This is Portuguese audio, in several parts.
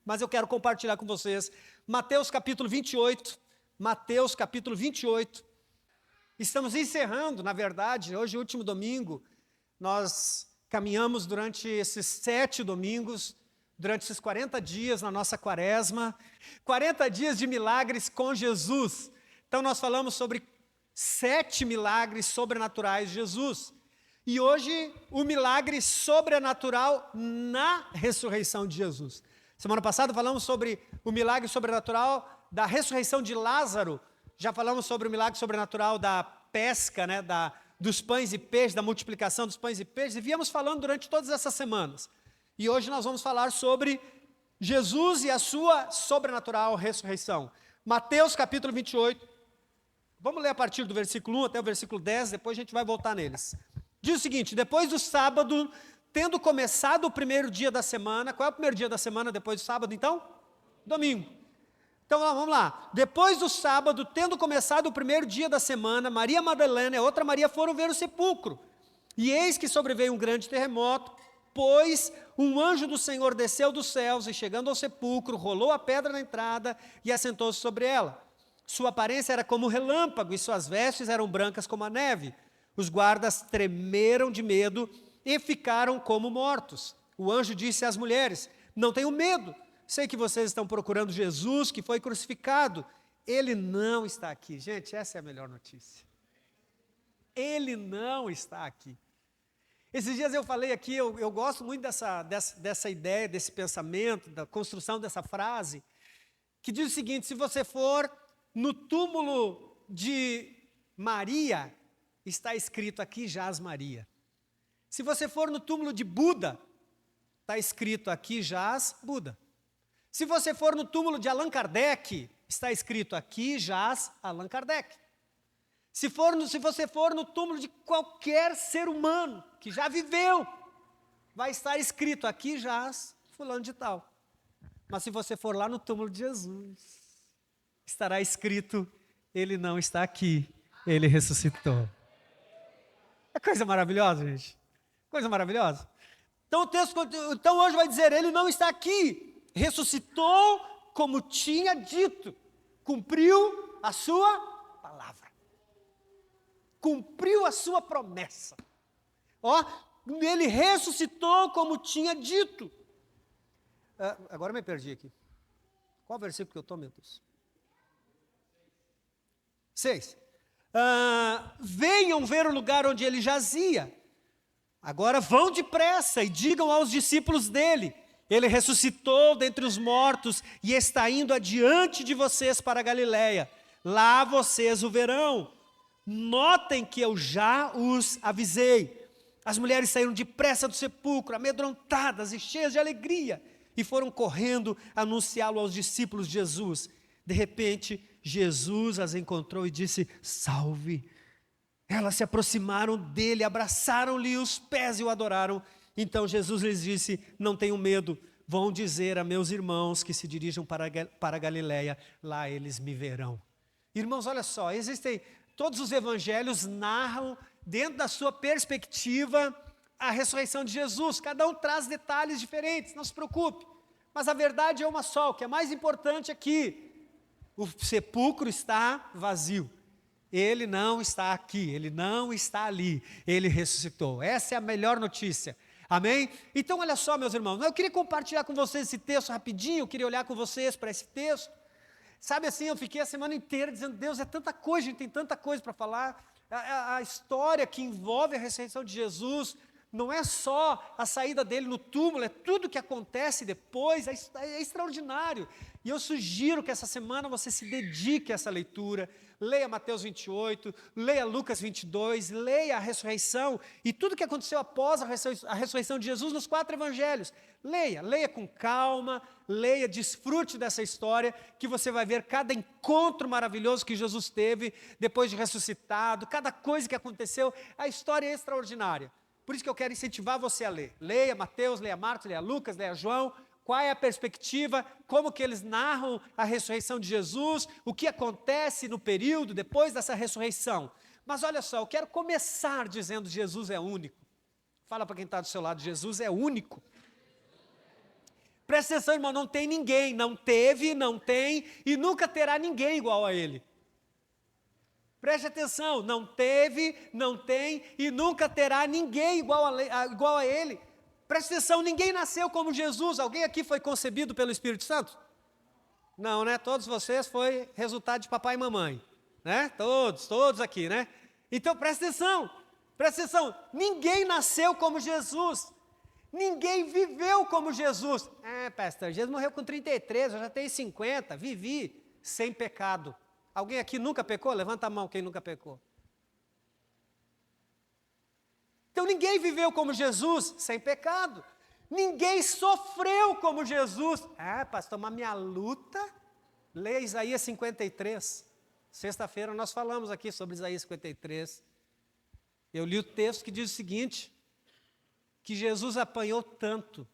mas eu quero compartilhar com vocês Mateus capítulo 28. Mateus capítulo 28. Estamos encerrando, na verdade, hoje é o último domingo. Nós caminhamos durante esses 7 domingos, durante esses 40 dias na nossa quaresma, 40 dias de milagres com Jesus. Então nós falamos sobre 7 milagres sobrenaturais de Jesus. E hoje o milagre sobrenatural na ressurreição de Jesus. Semana passada falamos sobre o milagre sobrenatural da ressurreição de Lázaro. Já falamos sobre o milagre sobrenatural da pesca, dos pães e peixes, da multiplicação dos pães e peixes. E viemos falando durante todas essas semanas. E hoje nós vamos falar sobre Jesus e a sua sobrenatural ressurreição. Mateus capítulo 28. Vamos ler a partir do versículo 1 até o versículo 10, depois a gente vai voltar neles. Diz o seguinte: depois do sábado, tendo começado o primeiro dia da semana. Qual é o primeiro dia da semana depois do sábado, então? Domingo. Então vamos lá. Depois do sábado, tendo começado o primeiro dia da semana, Maria Madalena e a outra Maria foram ver o sepulcro. E eis que sobreveio um grande terremoto, pois um anjo do Senhor desceu dos céus e, chegando ao sepulcro, rolou a pedra na entrada e assentou-se sobre ela. Sua aparência era como relâmpago e suas vestes eram brancas como a neve. Os guardas tremeram de medo e ficaram como mortos. O anjo disse às mulheres: não tenham medo, sei que vocês estão procurando Jesus que foi crucificado. Ele não está aqui. Gente, essa é a melhor notícia. Ele não está aqui. Esses dias eu falei aqui, eu gosto muito dessa ideia, desse pensamento, da construção dessa frase, que diz o seguinte: se você for no túmulo de Maria, está escrito: aqui jaz Maria. Se você for no túmulo de Buda, está escrito: aqui jaz Buda. Se você for no túmulo de Allan Kardec, está escrito: aqui jaz Allan Kardec. Se você for no túmulo de qualquer ser humano que já viveu, vai estar escrito: aqui jaz fulano de tal. Mas se você for lá no túmulo de Jesus, estará escrito: ele não está aqui, ele ressuscitou. É coisa maravilhosa, gente. Coisa maravilhosa. Então o texto, hoje vai dizer: ele não está aqui, ressuscitou como tinha dito, cumpriu a sua palavra, cumpriu a sua promessa. Ele ressuscitou como tinha dito. Agora me perdi aqui. Qual versículo que eu estou, meu Deus? 6. Venham ver o lugar onde ele jazia. Agora vão depressa e digam aos discípulos dele: ele ressuscitou dentre os mortos e está indo adiante de vocês para a Galileia. Lá vocês o verão. Notem que eu já os avisei. As mulheres saíram depressa do sepulcro, amedrontadas e cheias de alegria, e foram correndo anunciá-lo aos discípulos de Jesus. De repente, Jesus as encontrou e disse: salve. Elas se aproximaram dele, abraçaram-lhe os pés e o adoraram. Então Jesus lhes disse: não tenham medo, vão dizer a meus irmãos que se dirijam para a Galileia, lá eles me verão. Irmãos, olha só, todos os evangelhos narram, dentro da sua perspectiva, a ressurreição de Jesus. Cada um traz detalhes diferentes, não se preocupe. Mas a verdade é uma só. O que é mais importante é que o sepulcro está vazio. Ele não está aqui, ele não está ali, ele ressuscitou. Essa é a melhor notícia. Amém? Então olha só, meus irmãos, eu queria compartilhar com vocês esse texto rapidinho, eu queria olhar com vocês para esse texto. Sabe assim, eu fiquei a semana inteira dizendo: Deus, é tanta coisa, a gente tem tanta coisa para falar. A história que envolve a ressurreição de Jesus não é só a saída dele no túmulo, é tudo que acontece depois, é extraordinário. E eu sugiro que essa semana você se dedique a essa leitura. Leia Mateus 28, leia Lucas 22, leia a ressurreição e tudo que aconteceu após a ressurreição de Jesus nos 4 evangelhos. Leia com calma, leia, desfrute dessa história, que você vai ver cada encontro maravilhoso que Jesus teve depois de ressuscitado, cada coisa que aconteceu. A história é extraordinária. Por isso que eu quero incentivar você a ler. Leia Mateus, leia Marcos, leia Lucas, leia João. Qual é a perspectiva, como que eles narram a ressurreição de Jesus, o que acontece no período depois dessa ressurreição. Mas olha só, eu quero começar dizendo: Jesus é único. Fala para quem está do seu lado: Jesus é único. Presta atenção, irmão, não tem ninguém, não teve, não tem e nunca terá ninguém igual a ele. Preste atenção, não teve, não tem e nunca terá ninguém igual a ele. Preste atenção, ninguém nasceu como Jesus. Alguém aqui foi concebido pelo Espírito Santo? Não, né? Todos vocês foi resultado de papai e mamãe, né? Todos aqui, né? Então presta atenção, ninguém nasceu como Jesus. Ninguém viveu como Jesus. Pastor, Jesus morreu com 33, eu já tenho 50, vivi sem pecado. Alguém aqui nunca pecou? Levanta a mão quem nunca pecou. Então ninguém viveu como Jesus sem pecado. Ninguém sofreu como Jesus. Pastor, mas minha luta, leia Isaías 53. Sexta-feira nós falamos aqui sobre Isaías 53. Eu li o texto que diz o seguinte, que Jesus apanhou tanto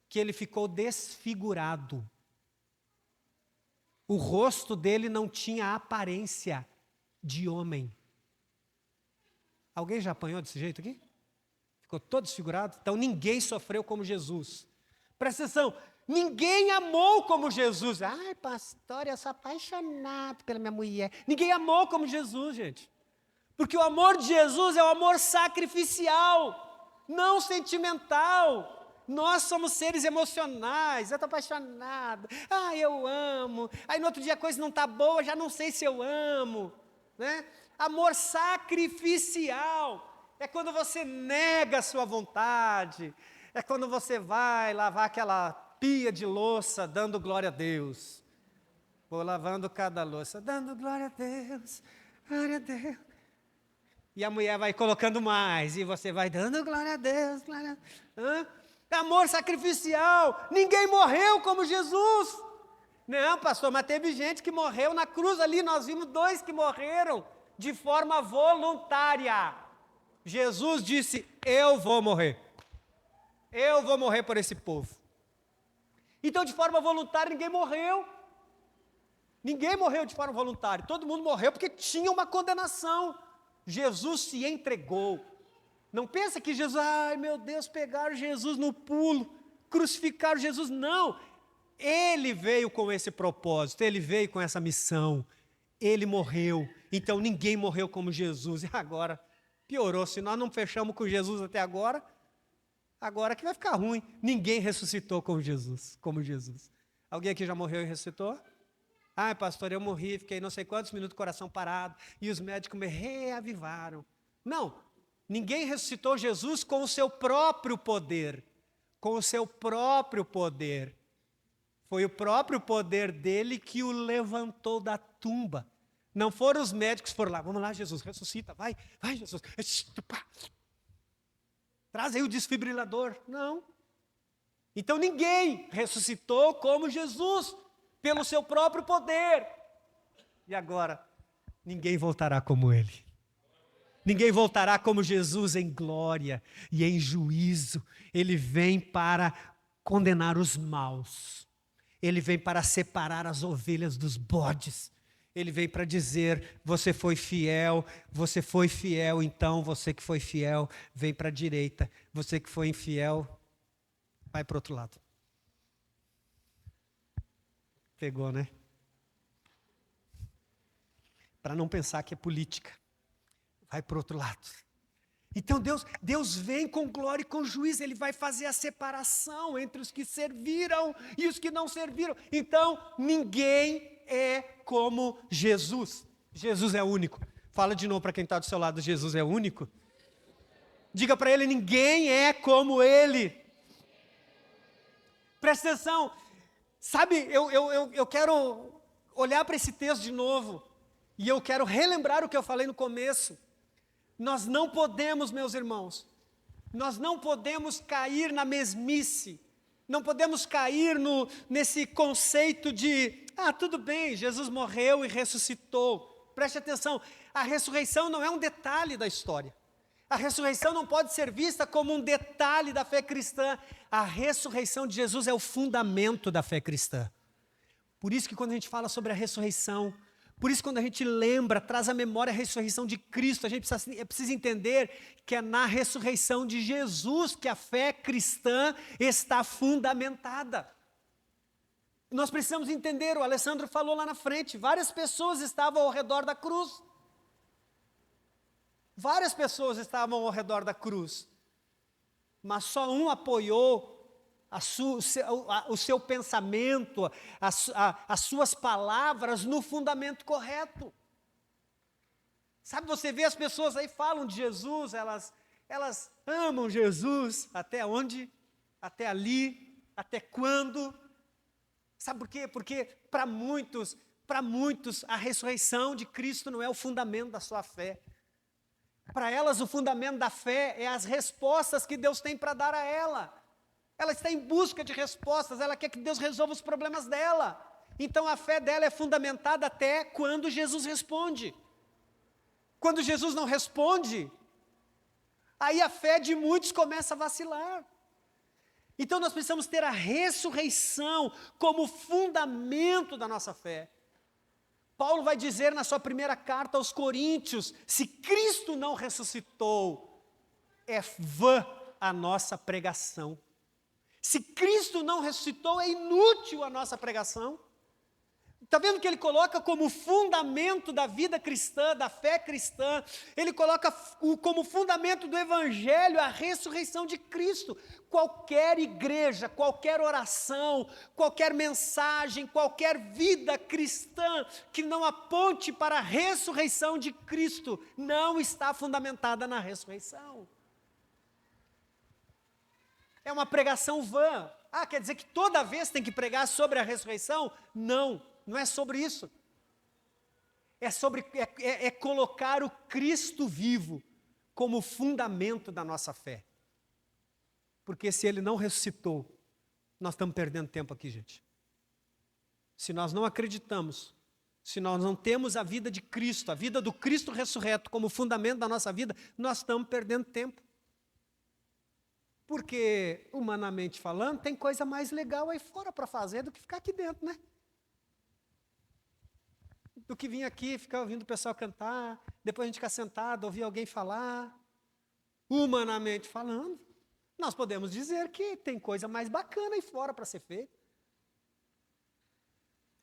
que ele ficou desfigurado. O rosto dele não tinha aparência de homem. Alguém já apanhou desse jeito aqui? Ficou todo desfigurado? Então ninguém sofreu como Jesus. Presta atenção, ninguém amou como Jesus. Pastor, eu sou apaixonado pela minha mulher. Ninguém amou como Jesus, gente. Porque o amor de Jesus é o amor sacrificial, não sentimental. Nós somos seres emocionais, eu estou apaixonado, eu amo, aí no outro dia a coisa não está boa, já não sei se eu amo, né? Amor sacrificial, é quando você nega a sua vontade, é quando você vai lavar aquela pia de louça dando glória a Deus, vou lavando cada louça, dando glória a Deus, glória a Deus, e a mulher vai colocando mais, e você vai dando glória a Deus, glória a Deus. Amor sacrificial, ninguém morreu como Jesus. Não, pastor, mas teve gente que morreu na cruz ali, nós vimos 2 que morreram de forma voluntária. Jesus disse, eu vou morrer por esse povo. Então de forma voluntária ninguém morreu de forma voluntária, todo mundo morreu porque tinha uma condenação. Jesus se entregou. Não pensa que Jesus, meu Deus, pegaram Jesus no pulo, crucificaram Jesus. Não, ele veio com esse propósito, ele veio com essa missão, ele morreu. Então ninguém morreu como Jesus. E agora piorou, se nós não fechamos com Jesus até agora que vai ficar ruim. Ninguém ressuscitou como Jesus. Alguém aqui já morreu e ressuscitou? Pastor, eu morri, fiquei não sei quantos minutos com o coração parado, e os médicos me reavivaram. Não. Ninguém ressuscitou Jesus com o seu próprio poder. Foi o próprio poder dele que o levantou da tumba. Não foram os médicos que foram lá, vamos lá Jesus, ressuscita, vai Jesus. Traz aí o desfibrilador. Não. Então ninguém ressuscitou como Jesus, pelo seu próprio poder. E agora, ninguém voltará como ele. Ninguém voltará como Jesus em glória e em juízo. Ele vem para condenar os maus. Ele vem para separar as ovelhas dos bodes. Ele vem para dizer, você foi fiel, então você que foi fiel, vem para a direita. Você que foi infiel, vai para o outro lado. Pegou, né? Para não pensar que é política. Vai para o outro lado. Então Deus vem com glória e com juízo, Ele vai fazer a separação entre os que serviram e os que não serviram. Então ninguém é como Jesus. Jesus é único. Fala de novo para quem está do seu lado, Jesus é único. Diga para ele, ninguém é como Ele. Presta atenção. Sabe, eu quero olhar para esse texto de novo e eu quero relembrar o que eu falei no começo. Nós não podemos, meus irmãos, nós não podemos cair na mesmice, não podemos cair nesse conceito de, tudo bem, Jesus morreu e ressuscitou. Preste atenção, a ressurreição não é um detalhe da história. A ressurreição não pode ser vista como um detalhe da fé cristã. A ressurreição de Jesus é o fundamento da fé cristã. Por isso que quando a gente fala sobre a ressurreição, por isso quando a gente lembra, traz à memória a ressurreição de Cristo, a gente precisa entender que é na ressurreição de Jesus que a fé cristã está fundamentada. nós precisamos entender, o Alessandro falou lá na frente, várias pessoas estavam ao redor da cruz. Várias pessoas estavam ao redor da cruz, mas só um apoiou o seu pensamento, as suas palavras no fundamento correto. Sabe, você vê as pessoas aí falam de Jesus, elas amam Jesus, até onde? Até ali, até quando? Sabe por quê? Porque para muitos, a ressurreição de Cristo não é o fundamento da sua fé. Para elas, o fundamento da fé é as respostas que Deus tem para dar a ela. Ela está em busca de respostas, ela quer que Deus resolva os problemas dela. Então a fé dela é fundamentada até quando Jesus responde. Quando Jesus não responde, aí a fé de muitos começa a vacilar. Então nós precisamos ter a ressurreição como fundamento da nossa fé. Paulo vai dizer na sua primeira carta aos Coríntios, se Cristo não ressuscitou, é vã a nossa pregação. Se Cristo não ressuscitou, é inútil a nossa pregação. Está vendo que ele coloca como fundamento da vida cristã, da fé cristã, ele coloca como fundamento do evangelho a ressurreição de Cristo. Qualquer igreja, qualquer oração, qualquer mensagem, qualquer vida cristã que não aponte para a ressurreição de Cristo, não está fundamentada na ressurreição. É uma pregação vã. Ah, quer dizer que toda vez tem que pregar sobre a ressurreição? Não. Não é sobre isso. É colocar o Cristo vivo como fundamento da nossa fé. Porque se ele não ressuscitou, nós estamos perdendo tempo aqui, gente. Se nós não acreditamos, se nós não temos a vida de Cristo, a vida do Cristo ressurreto como fundamento da nossa vida, nós estamos perdendo tempo. Porque, humanamente falando, tem coisa mais legal aí fora para fazer do que ficar aqui dentro, né? Do que vir aqui, ficar ouvindo o pessoal cantar, depois a gente ficar sentado, ouvir alguém falar. Humanamente falando, nós podemos dizer que tem coisa mais bacana aí fora para ser feita.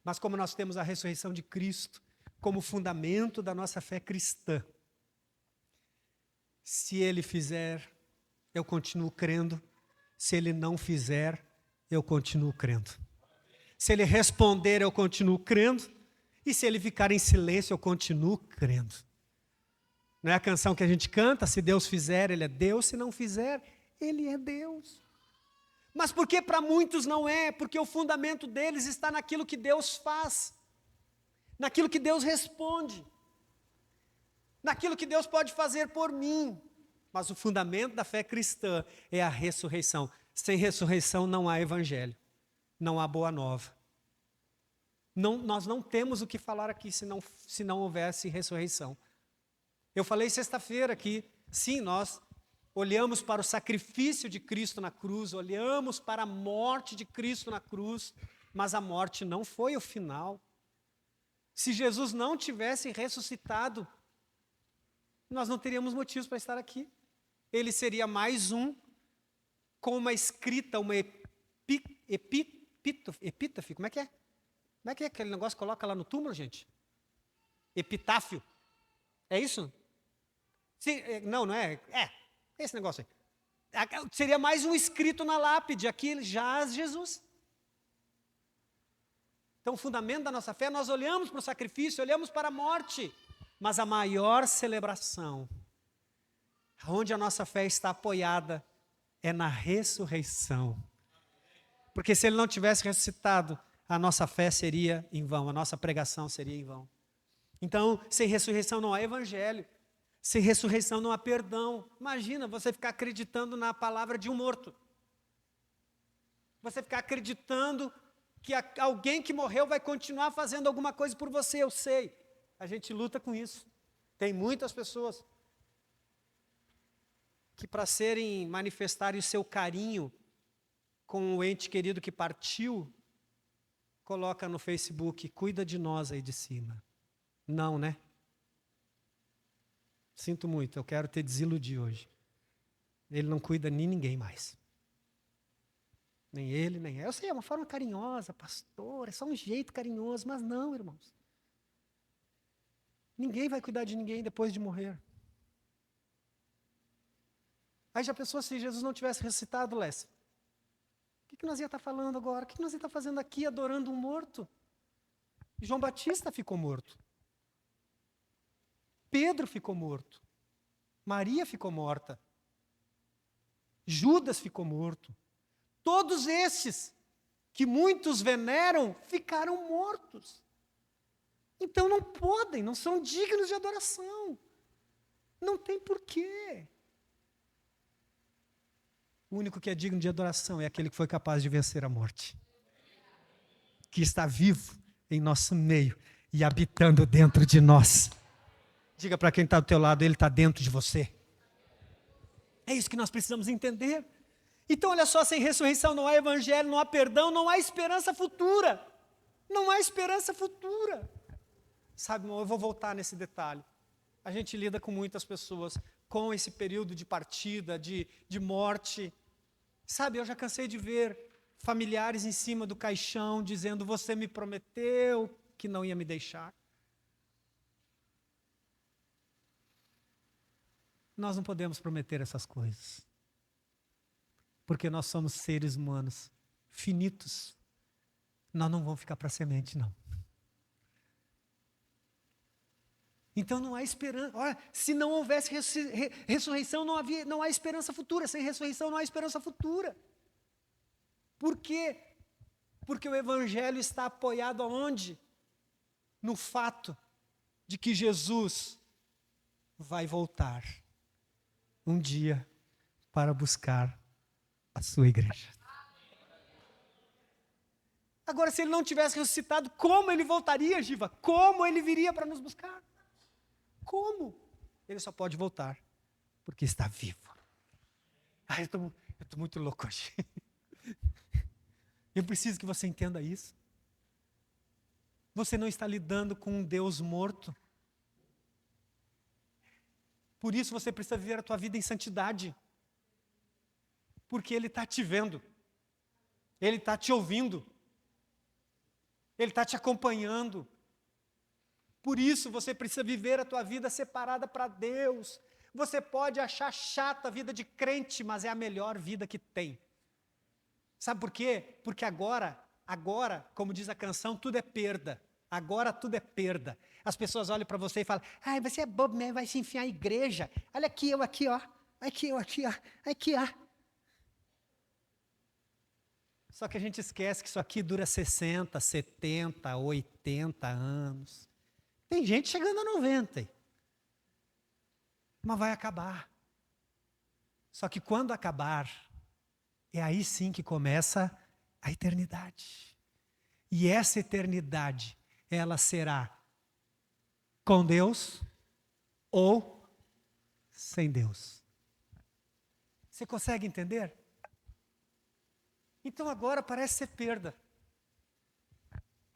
Mas como nós temos a ressurreição de Cristo como fundamento da nossa fé cristã, se Ele fizer, eu continuo crendo. Se Ele não fizer, eu continuo crendo. Se Ele responder, eu continuo crendo. E se Ele ficar em silêncio, eu continuo crendo. Não é a canção que a gente canta, se Deus fizer, Ele é Deus, se não fizer, Ele é Deus. Mas por que para muitos não é? Porque o fundamento deles está naquilo que Deus faz, naquilo que Deus responde, naquilo que Deus pode fazer por mim. Mas o fundamento da fé cristã é a ressurreição. Sem ressurreição não há evangelho, não há boa nova. Nós não temos o que falar aqui se não houvesse ressurreição. Eu falei sexta-feira que, sim, nós olhamos para o sacrifício de Cristo na cruz, olhamos para a morte de Cristo na cruz, mas a morte não foi o final. Se Jesus não tivesse ressuscitado, nós não teríamos motivos para estar aqui. Ele seria mais um com uma escrita, uma epítafe, como é que é? Como é que é aquele negócio que coloca lá no túmulo, gente? Epitáfio. É isso? Sim, não é? É esse negócio aí. Seria mais um escrito na lápide, aqui jaz Jesus. Então o fundamento da nossa fé, nós olhamos para o sacrifício, olhamos para a morte, mas a maior celebração, onde a nossa fé está apoiada, é na ressurreição. Porque se Ele não tivesse ressuscitado, a nossa fé seria em vão, a nossa pregação seria em vão. Então, sem ressurreição não há evangelho, sem ressurreição não há perdão. Imagina você ficar acreditando na palavra de um morto. Você ficar acreditando que alguém que morreu vai continuar fazendo alguma coisa por você, eu sei. A gente luta com isso. Tem muitas pessoas que para manifestarem o seu carinho com o ente querido que partiu, coloca no Facebook, cuida de nós aí de cima. Não, né? Sinto muito, eu quero te desiludir hoje. Ele não cuida de ninguém mais. Nem ele, nem ela. Eu sei, é uma forma carinhosa, pastor, é só um jeito carinhoso, mas não, irmãos. Ninguém vai cuidar de ninguém depois de morrer. Aí já pensou se Jesus não tivesse ressuscitado, Lécio? O que nós ia estar falando agora? O que nós ia estar fazendo aqui adorando um morto? João Batista ficou morto. Pedro ficou morto. Maria ficou morta. Judas ficou morto. Todos esses que muitos veneram ficaram mortos. Então não podem, não são dignos de adoração. Não tem porquê. O único que é digno de adoração é aquele que foi capaz de vencer a morte. Que está vivo em nosso meio e habitando dentro de nós. Diga para quem está do teu lado, ele está dentro de você. É isso que nós precisamos entender. Então, olha só, sem ressurreição não há evangelho, não há perdão, não há esperança futura. Não há esperança futura. Sabe, irmão, eu vou voltar nesse detalhe. A gente lida com muitas pessoas com esse período de partida, de morte. Sabe, eu já cansei de ver familiares em cima do caixão dizendo: você me prometeu que não ia me deixar. Nós não podemos prometer essas coisas. Porque nós somos seres humanos finitos. Nós não vamos ficar para semente, não. Então não há esperança. Olha, se não houvesse ressurreição, não há esperança futura. Sem ressurreição não há esperança futura. Por quê? Porque o evangelho está apoiado aonde? No fato de que Jesus vai voltar um dia para buscar a sua igreja. Agora, se ele não tivesse ressuscitado, como ele voltaria, Giva? Como ele viria para nos buscar? Como? Ele só pode voltar porque está vivo. Eu estou muito louco hoje. Eu preciso que você entenda isso. Você não está lidando com um Deus morto. Por isso você precisa viver a tua vida em santidade. Porque Ele está te vendo. Ele está te ouvindo. Ele está te acompanhando. Por isso você precisa viver a tua vida separada para Deus. Você pode achar chata a vida de crente, mas é a melhor vida que tem. Sabe por quê? Porque agora, como diz a canção, tudo é perda. Agora tudo é perda. As pessoas olham para você e falam: ai, você é bobo mesmo, vai se enfiar em igreja. Olha aqui, eu aqui, ó. Aqui, eu aqui, ó. Aqui, ó. Só que a gente esquece que isso aqui dura 60, 70, 80 anos. Tem gente chegando a 90. Mas vai acabar. Só que quando acabar, é aí sim que começa a eternidade. E essa eternidade, ela será com Deus ou sem Deus. Você consegue entender? Então agora parece ser perda.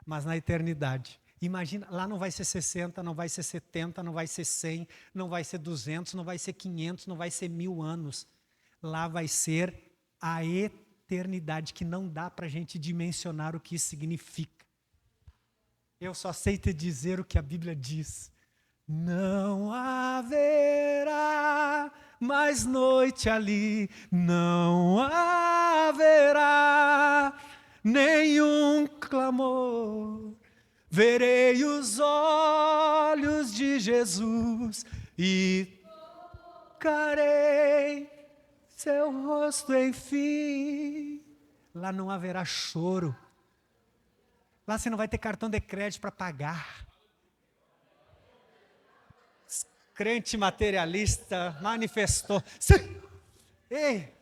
Mas na eternidade, imagina, lá não vai ser 60, não vai ser 70, não vai ser 100, não vai ser 200, não vai ser 500, não vai ser 1000 anos. Lá vai ser a eternidade, que não dá para a gente dimensionar o que isso significa. Eu só sei te dizer o que a Bíblia diz. Não haverá mais noite ali, não haverá nenhum clamor. Verei os olhos de Jesus e tocarei seu rosto, enfim. Lá não haverá choro. Lá você não vai ter cartão de crédito para pagar. Crente materialista manifestou. Ei!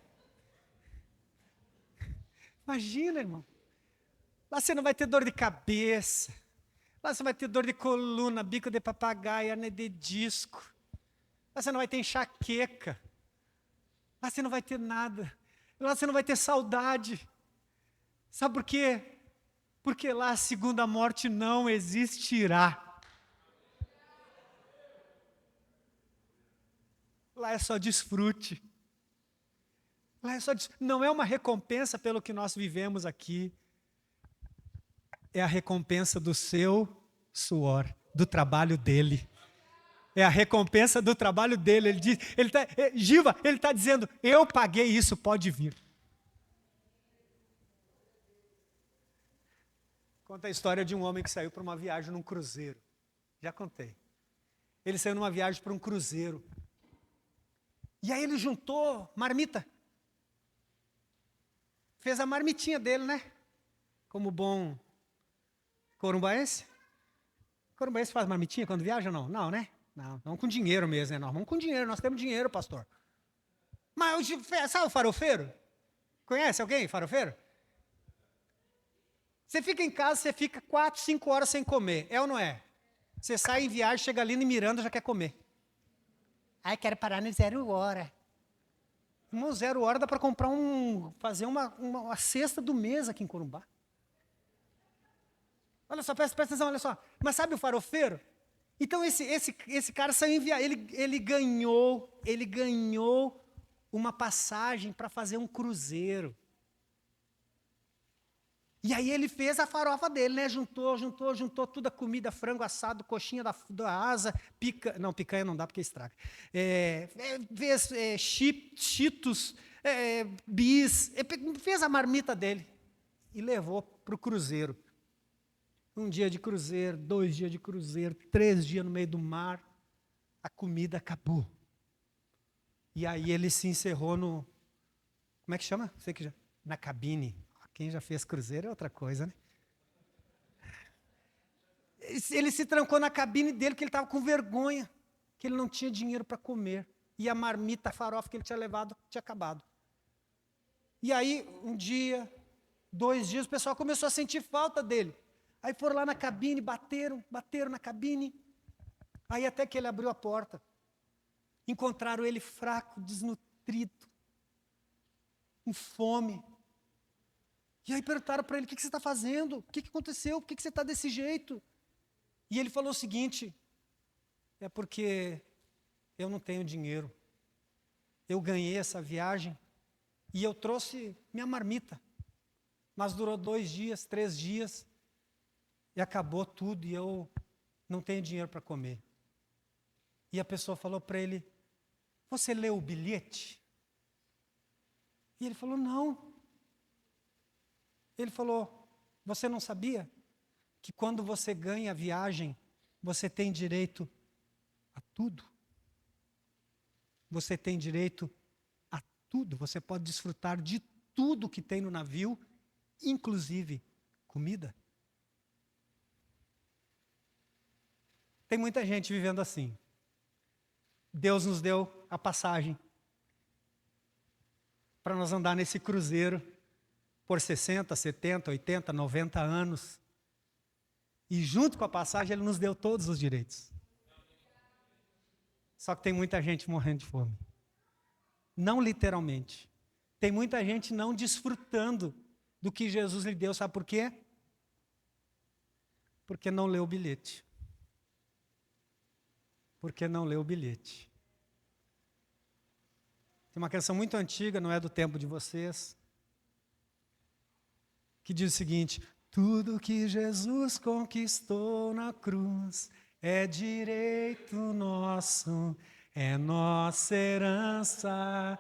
Imagina, irmão. Lá você não vai ter dor de cabeça. Lá você vai ter dor de coluna, bico de papagaio, hernia de disco. Lá você não vai ter enxaqueca. Lá você não vai ter nada. Lá você não vai ter saudade. Sabe por quê? Porque lá a segunda morte não existirá. Lá é só desfrute. Lá é só diz, não é uma recompensa pelo que nós vivemos aqui, é a recompensa do seu suor, do trabalho dele. É a recompensa do trabalho dele. Ele diz, Giva, ele está dizendo, eu paguei isso, pode vir. Conta a história de um homem que saiu para uma viagem num cruzeiro. Já contei. Ele saiu numa viagem para um cruzeiro. E aí ele juntou marmita. Fez a marmitinha dele, né? Como bom corumbaense. Corumbaense faz marmitinha quando viaja ou não? Não, né? Não com dinheiro mesmo, né? Nós vamos com dinheiro, nós temos dinheiro, pastor. Mas sabe o farofeiro? Conhece alguém, farofeiro? Você fica em casa, você fica 4, 5 horas sem comer, é ou não é? Você sai em viagem, chega ali em Miranda, já quer comer. Ai, quero parar no 0 hora. No 0 hora dá para comprar fazer uma cesta do mês aqui em Corumbá. Olha só, presta atenção, olha só. Mas sabe o farofeiro? Então esse cara saiu em viagem, ele ganhou uma passagem para fazer um cruzeiro. E aí ele fez a farofa dele, né? Juntou toda a comida, frango assado, coxinha da asa, picanha não dá porque estraga. Fez cheetos, bis, fez a marmita dele e levou para o cruzeiro. 1 dia de cruzeiro, 2 dias de cruzeiro, 3 dias no meio do mar, a comida acabou. E aí ele se encerrou como é que chama? Sei que na cabine. Quem já fez cruzeiro é outra coisa, né? Ele se trancou na cabine dele, que ele estava com vergonha, que ele não tinha dinheiro para comer. E a marmita, a farofa que ele tinha levado, tinha acabado. E aí, 1 dia, 2 dias, o pessoal começou a sentir falta dele. Aí foram lá na cabine, bateram na cabine. Aí até que ele abriu a porta. Encontraram ele fraco, desnutrido, com fome. E aí perguntaram para ele, o que você está fazendo? O que aconteceu? Por que você está desse jeito? E ele falou o seguinte, é porque eu não tenho dinheiro. Eu ganhei essa viagem e eu trouxe minha marmita. Mas durou 2 dias, 3 dias e acabou tudo e eu não tenho dinheiro para comer. E a pessoa falou para ele, você leu o bilhete? E ele falou, não. Ele falou, você não sabia que quando você ganha a viagem, você tem direito a tudo? Você tem direito a tudo, você pode desfrutar de tudo que tem no navio, inclusive comida. Tem muita gente vivendo assim. Deus nos deu a passagem para nós andar nesse cruzeiro por 60, 70, 80, 90 anos. E junto com a passagem Ele nos deu todos os direitos. Só que tem muita gente morrendo de fome. Não literalmente. Tem muita gente não desfrutando do que Jesus lhe deu. Sabe por quê? Porque não leu o bilhete. Porque não leu o bilhete. Tem uma canção muito antiga, não é do tempo de vocês, que diz o seguinte, tudo que Jesus conquistou na cruz é direito nosso, é nossa herança,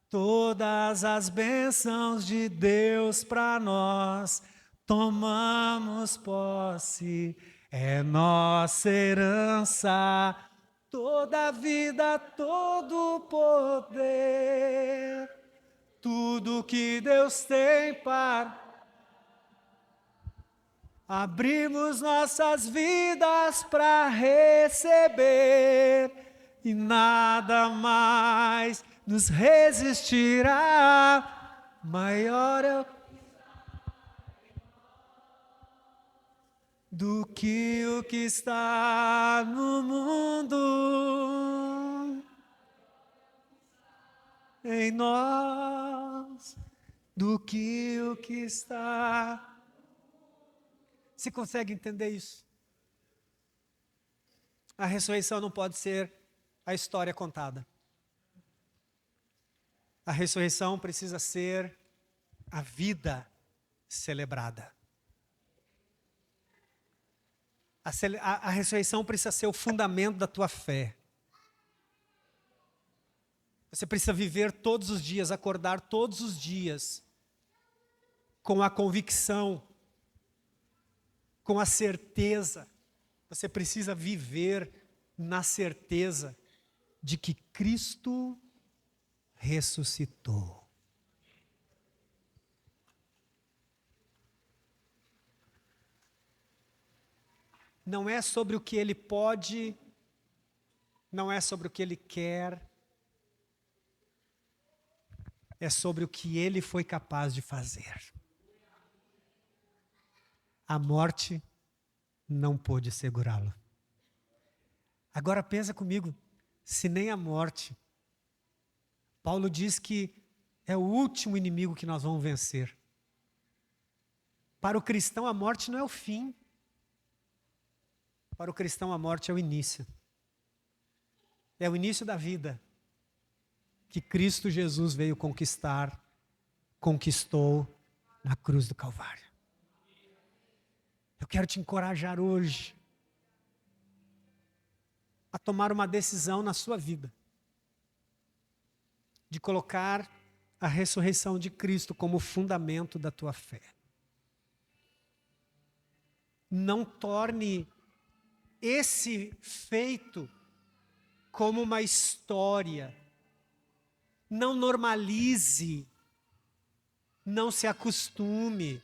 todas as bênçãos de Deus para nós, tomamos posse, é nossa herança, toda a vida, todo o poder, tudo que Deus tem para... Abrimos nossas vidas para receber e nada mais nos resistirá. Maior é do que o que está no mundo, em nós, do que o que está. Você consegue entender isso? A ressurreição não pode ser a história contada. A ressurreição precisa ser a vida celebrada. A ressurreição precisa ser o fundamento da tua fé. Você precisa viver todos os dias, acordar todos os dias com a convicção, com a certeza. Você precisa viver na certeza de que Cristo ressuscitou. Não é sobre o que Ele pode, não é sobre o que Ele quer, é sobre o que Ele foi capaz de fazer. A morte não pôde segurá-lo. Agora pensa comigo, se nem a morte, Paulo diz que é o último inimigo que nós vamos vencer. Para o cristão a morte não é o fim. Para o cristão a morte é o início. É o início da vida que Cristo Jesus veio conquistar, conquistou na cruz do Calvário. Eu quero te encorajar hoje a tomar uma decisão na sua vida, de colocar a ressurreição de Cristo como fundamento da tua fé. Não torne esse feito como uma história. Não normalize. Não se acostume.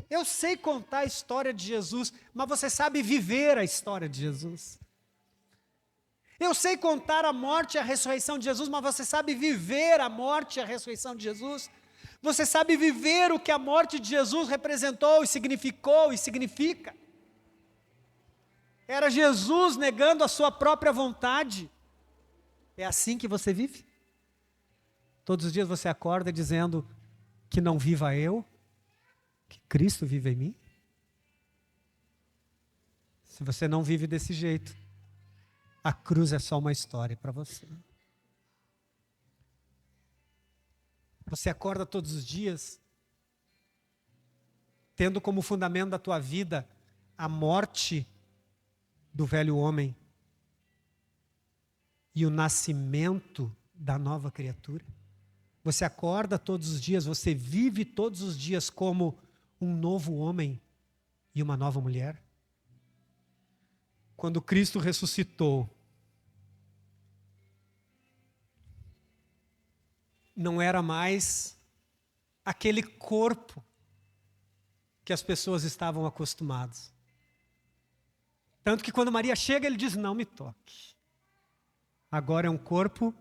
Eu sei contar a história de Jesus, mas você sabe viver a história de Jesus. Eu sei contar a morte e a ressurreição de Jesus, mas você sabe viver a morte e a ressurreição de Jesus. Você sabe viver o que a morte de Jesus representou e significou e significa. Era Jesus negando a sua própria vontade. É assim que você vive? Todos os dias você acorda dizendo que não viva eu, que Cristo vive em mim? Se você não vive desse jeito, a cruz é só uma história para você. Você acorda todos os dias tendo como fundamento da tua vida a morte do velho homem e o nascimento da nova criatura. Você acorda todos os dias, você vive todos os dias como um novo homem e uma nova mulher. Quando Cristo ressuscitou, não era mais aquele corpo que as pessoas estavam acostumadas. Tanto que quando Maria chega, ele diz, não me toque. Agora é um corpo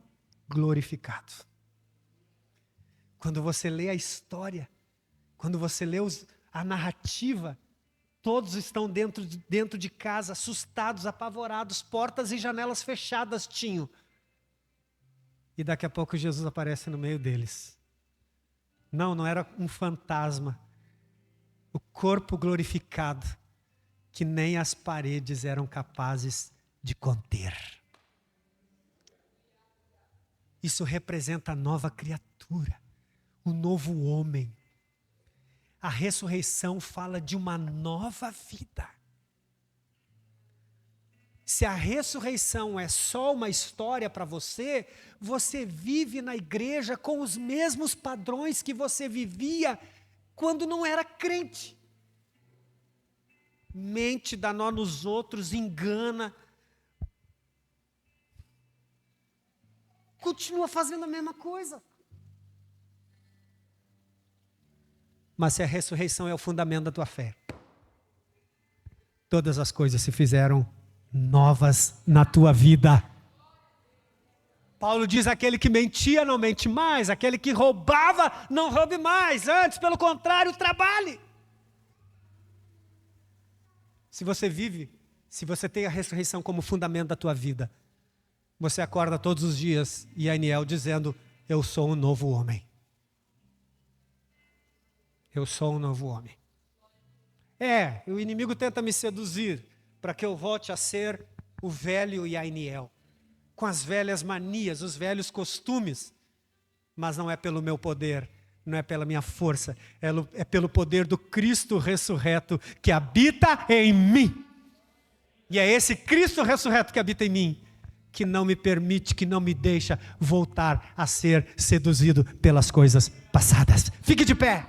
glorificado. Quando você lê a história, quando você lê a narrativa, todos estão dentro de casa, assustados, apavorados, portas e janelas fechadas tinham. E daqui a pouco Jesus aparece no meio deles. Não era um fantasma. O corpo glorificado, que nem as paredes eram capazes de conter. Isso representa a nova criatura, o novo homem. A ressurreição fala de uma nova vida. Se a ressurreição é só uma história para você, você vive na igreja com os mesmos padrões que você vivia quando não era crente. Mente, dá nó nos outros, engana. Continua fazendo a mesma coisa. Mas se a ressurreição é o fundamento da tua fé, todas as coisas se fizeram novas na tua vida. Paulo diz, aquele que mentia não mente mais, aquele que roubava não roube mais, antes, pelo contrário, trabalhe. Se você vive, se você tem a ressurreição como fundamento da tua vida, você acorda todos os dias e Aniel dizendo, eu sou um novo homem. Eu sou um novo homem. O inimigo tenta me seduzir para que eu volte a ser o velho Yainiel. com as velhas manias, os velhos costumes, mas não é pelo meu poder, não é pela minha força, é pelo poder do Cristo ressurreto que habita em mim. E é esse Cristo ressurreto que habita em mim que não me permite, que não me deixa voltar a ser seduzido pelas coisas passadas. Fique de pé.